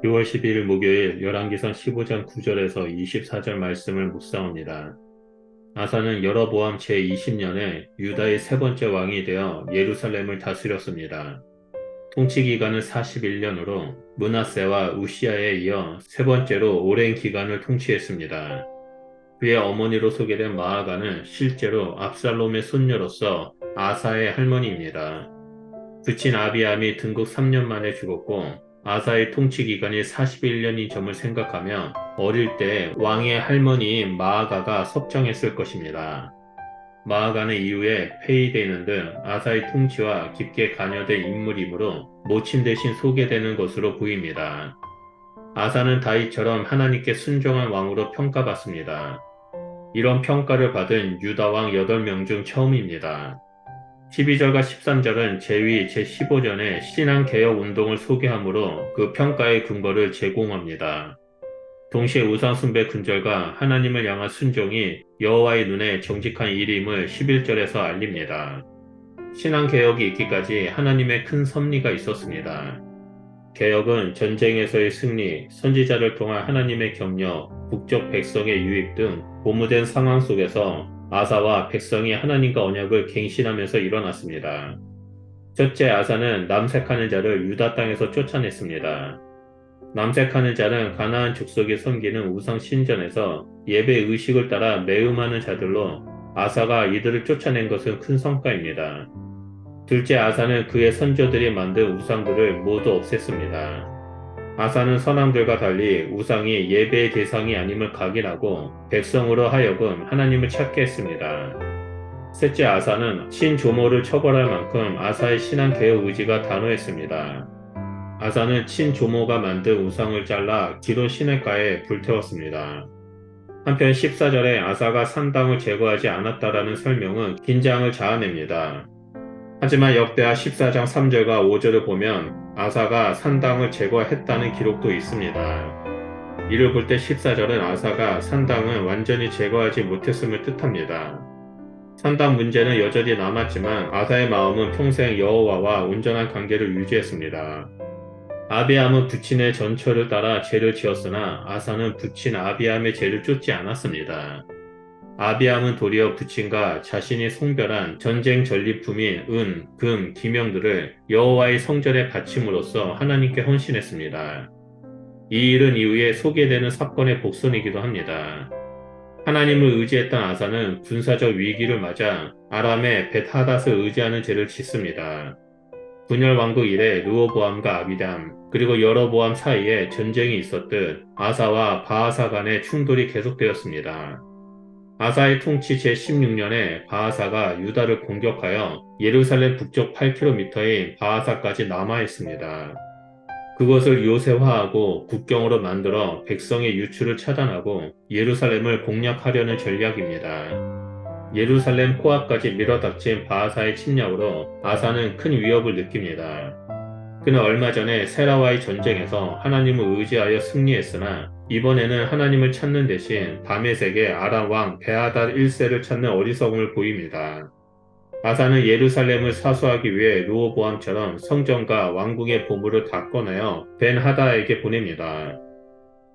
6월 12일 목요일 열왕기상 15장 9절에서 24절 말씀을 묵상합니다. 아사는 여로보암 제20년에 유다의 세 번째 왕이 되어 예루살렘을 다스렸습니다. 통치 기간은 41년으로 므낫세와 우시아에 이어 세 번째로 오랜 기간을 통치했습니다. 그의 어머니로 소개된 마아가는 실제로 압살롬의 손녀로서 아사의 할머니입니다. 부친 아비암이 등국 3년 만에 죽었고 아사의 통치 기간이 41년인 점을 생각하면 어릴 때 왕의 할머니인 마아가가 섭정했을 것입니다. 마아가는 이후에 페이데는 등 아사의 통치와 깊게 관여된 인물이므로 모친 대신 소개되는 것으로 보입니다. 아사는 다윗처럼 하나님께 순종한 왕으로 평가받습니다. 이런 평가를 받은 유다 왕 8명 중 처음입니다. 12절과 13절은 제위 제15전의 신앙개혁 운동을 소개하므로 그 평가의 근거를 제공합니다. 동시에 우상숭배 근절과 하나님을 향한 순종이 여호와의 눈에 정직한 일임을 11절에서 알립니다. 신앙개혁이 있기까지 하나님의 큰 섭리가 있었습니다. 개혁은 전쟁에서의 승리, 선지자를 통한 하나님의 격려, 북쪽 백성의 유익 등 고무된 상황 속에서 아사와 백성이 하나님과 언약을 갱신하면서 일어났습니다. 첫째, 아사는 남색하는 자를 유다 땅에서 쫓아냈습니다. 남색하는 자는 가나안 족속이 섬기는 우상 신전에서 예배 의식을 따라 매음하는 자들로 아사가 이들을 쫓아낸 것은 큰 성과입니다. 둘째, 아사는 그의 선조들이 만든 우상들을 모두 없앴습니다. 아사는 선왕들과 달리 우상이 예배의 대상이 아님을 각인하고 백성으로 하여금 하나님을 찾게 했습니다. 셋째, 아사는 친조모를 처벌할 만큼 아사의 신앙 개혁 의지가 단호했습니다. 아사는 친조모가 만든 우상을 잘라 기돈 시냇가에 불태웠습니다. 한편 14절에 아사가 산당을 제거하지 않았다라는 설명은 긴장을 자아냅니다. 하지만 역대하 14장 3절과 5절을 보면 아사가 산당을 제거했다는 기록도 있습니다. 이를 볼 때 14절은 아사가 산당을 완전히 제거하지 못했음을 뜻합니다. 산당 문제는 여전히 남았지만 아사의 마음은 평생 여호와와 온전한 관계를 유지했습니다. 아비암은 부친의 전처를 따라 죄를 지었으나 아사는 부친 아비암의 죄를 쫓지 않았습니다. 아비암은 도리어 부친과 자신이 송별한 전쟁 전리품인 은, 금, 기명들을 여호와의 성전에 바침으로써 하나님께 헌신했습니다. 이 일은 이후에 소개되는 사건의 복선이기도 합니다. 하나님을 의지했던 아사는 군사적 위기를 맞아 아람의 벳하닷을 의지하는 죄를 짓습니다. 분열 왕국 이래 르호보암과 아비담 그리고 여로보암 사이에 전쟁이 있었듯 아사와 바하사 간의 충돌이 계속되었습니다. 아사의 통치 제16년에 바하사가 유다를 공격하여 예루살렘 북쪽 8km인 바하사까지 남하했습니다. 그것을 요새화하고 국경으로 만들어 백성의 유출을 차단하고 예루살렘을 공략하려는 전략입니다. 예루살렘 코앞까지 밀어닥친 바하사의 침략으로 아사는 큰 위협을 느낍니다. 그는 얼마 전에 세라와의 전쟁에서 하나님을 의지하여 승리했으나 이번에는 하나님을 찾는 대신 다메섹의 아람 왕 베하닷 1세를 찾는 어리석음을 보입니다. 아사는 예루살렘을 사수하기 위해 르호보암처럼 성전과 왕궁의 보물을 다 꺼내어 벤하다에게 보냅니다.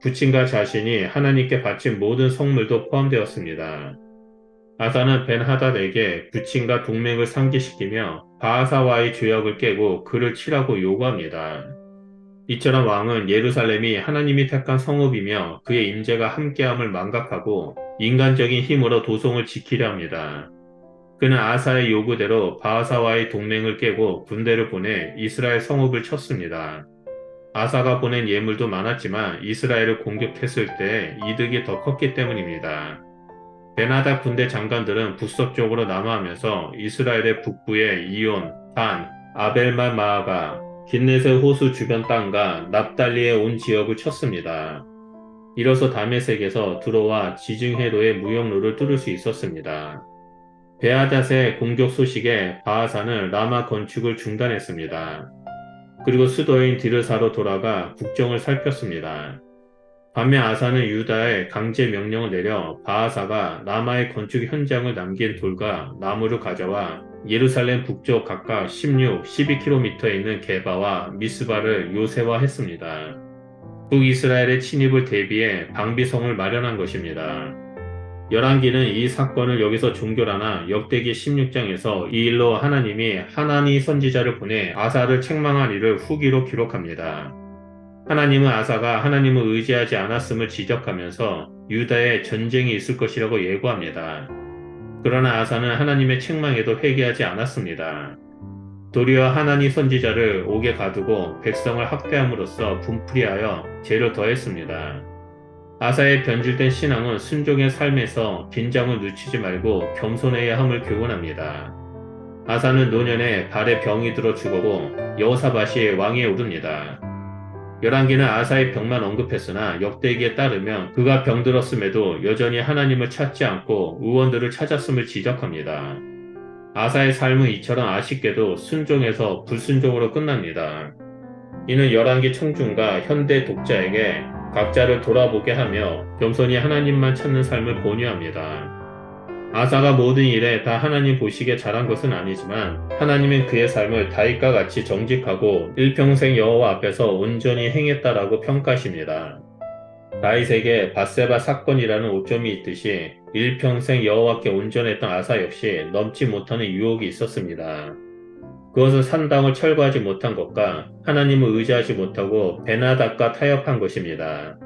부친과 자신이 하나님께 바친 모든 성물도 포함되었습니다. 아사는 벤하닷에게 부친과 동맹을 상기시키며 바하사와의 조약을 깨고 그를 치라고 요구합니다. 이처럼 왕은 예루살렘이 하나님이 택한 성읍이며 그의 임재가 함께함을 망각하고 인간적인 힘으로 도성을 지키려 합니다. 그는 아사의 요구대로 바하사와의 동맹을 깨고 군대를 보내 이스라엘 성읍을 쳤습니다. 아사가 보낸 예물도 많았지만 이스라엘을 공격했을 때 이득이 더 컸기 때문입니다. 베나다 군대 장관들은 북서쪽으로 남하하면서 이스라엘의 북부의 이온, 단, 아벨만 마아가, 긴네셋 호수 주변 땅과 납달리의 온 지역을 쳤습니다. 이로써 다메섹에서 들어와 지중해로의 무역로를 뚫을 수 있었습니다. 베하닷의 공격 소식에 바하사는 라마 건축을 중단했습니다. 그리고 수도인 디르사로 돌아가 국정을 살폈습니다. 반면 아사는 유다에 강제 명령을 내려 바하사가 라마의 건축 현장을 남긴 돌과 나무를 가져와 예루살렘 북쪽 각각 16, 12km에 있는 게바와 미스바를 요새화했습니다. 북이스라엘의 침입을 대비해 방비성을 마련한 것입니다. 열왕기는 이 사건을 여기서 종결하나 역대기 16장에서 이 일로 하나님이 하나니 선지자를 보내 아사를 책망한 일을 후기로 기록합니다. 하나님은 아사가 하나님을 의지하지 않았음을 지적하면서 유다에 전쟁이 있을 것이라고 예고합니다. 그러나 아사는 하나님의 책망에도 회개하지 않았습니다. 도리어 하나니 선지자를 옥에 가두고 백성을 학대함으로써 분풀이하여 죄를 더했습니다. 아사의 변질된 신앙은 순종의 삶에서 긴장을 늦추지 말고 겸손해야 함을 교훈합니다. 아사는 노년에 발에 병이 들어 죽었고 여호사밧이 왕위에 오릅니다. 열왕기는 아사의 병만 언급했으나 역대기에 따르면 그가 병들었음에도 여전히 하나님을 찾지 않고 의원들을 찾았음을 지적합니다. 아사의 삶은 이처럼 아쉽게도 순종에서 불순종으로 끝납니다. 이는 열왕기 청중과 현대 독자에게 각자를 돌아보게 하며 겸손히 하나님만 찾는 삶을 권유합니다. 아사가 모든 일에 다 하나님 보시기에 잘한 것은 아니지만 하나님은 그의 삶을 다윗과 같이 정직하고 일평생 여호와 앞에서 온전히 행했다라고 평가하십니다. 다윗에게 밧세바 사건이라는 오점이 있듯이 일평생 여호와께 온전했던 아사 역시 넘지 못하는 유혹이 있었습니다. 그것은 산당을 철거하지 못한 것과 하나님을 의지하지 못하고 베나닥과 타협한 것입니다.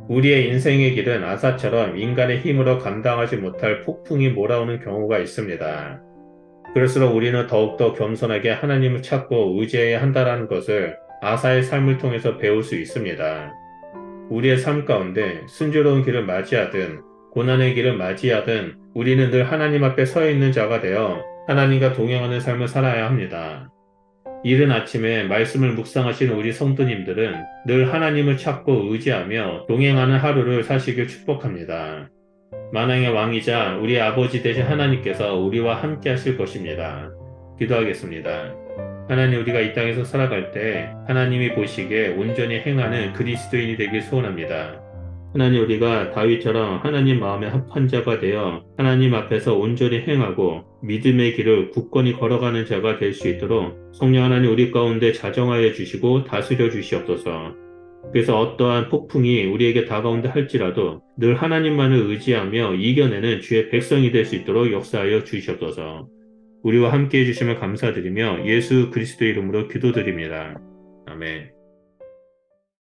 우리의 인생의 길은 아사처럼 인간의 힘으로 감당하지 못할 폭풍이 몰아오는 경우가 있습니다. 그럴수록 우리는 더욱더 겸손하게 하나님을 찾고 의지해야 한다는 것을 아사의 삶을 통해서 배울 수 있습니다. 우리의 삶 가운데 순조로운 길을 맞이하든 고난의 길을 맞이하든 우리는 늘 하나님 앞에 서 있는 자가 되어 하나님과 동행하는 삶을 살아야 합니다. 이른 아침에 말씀을 묵상하시는 우리 성도님들은 늘 하나님을 찾고 의지하며 동행하는 하루를 사시길 축복합니다. 만왕의 왕이자 우리 아버지 되신 하나님께서 우리와 함께 하실 것입니다. 기도하겠습니다. 하나님, 우리가 이 땅에서 살아갈 때 하나님이 보시기에 온전히 행하는 그리스도인이 되길 소원합니다. 하나님, 우리가 다윗처럼 하나님 마음에 합한 자가 되어 하나님 앞에서 온전히 행하고 믿음의 길을 굳건히 걸어가는 자가 될 수 있도록 성령 하나님 우리 가운데 자정하여 주시고 다스려 주시옵소서. 그래서 어떠한 폭풍이 우리에게 다가온다 할지라도 늘 하나님만을 의지하며 이겨내는 주의 백성이 될 수 있도록 역사하여 주시옵소서. 우리와 함께 해주심을 감사드리며 예수 그리스도의 이름으로 기도드립니다. 아멘.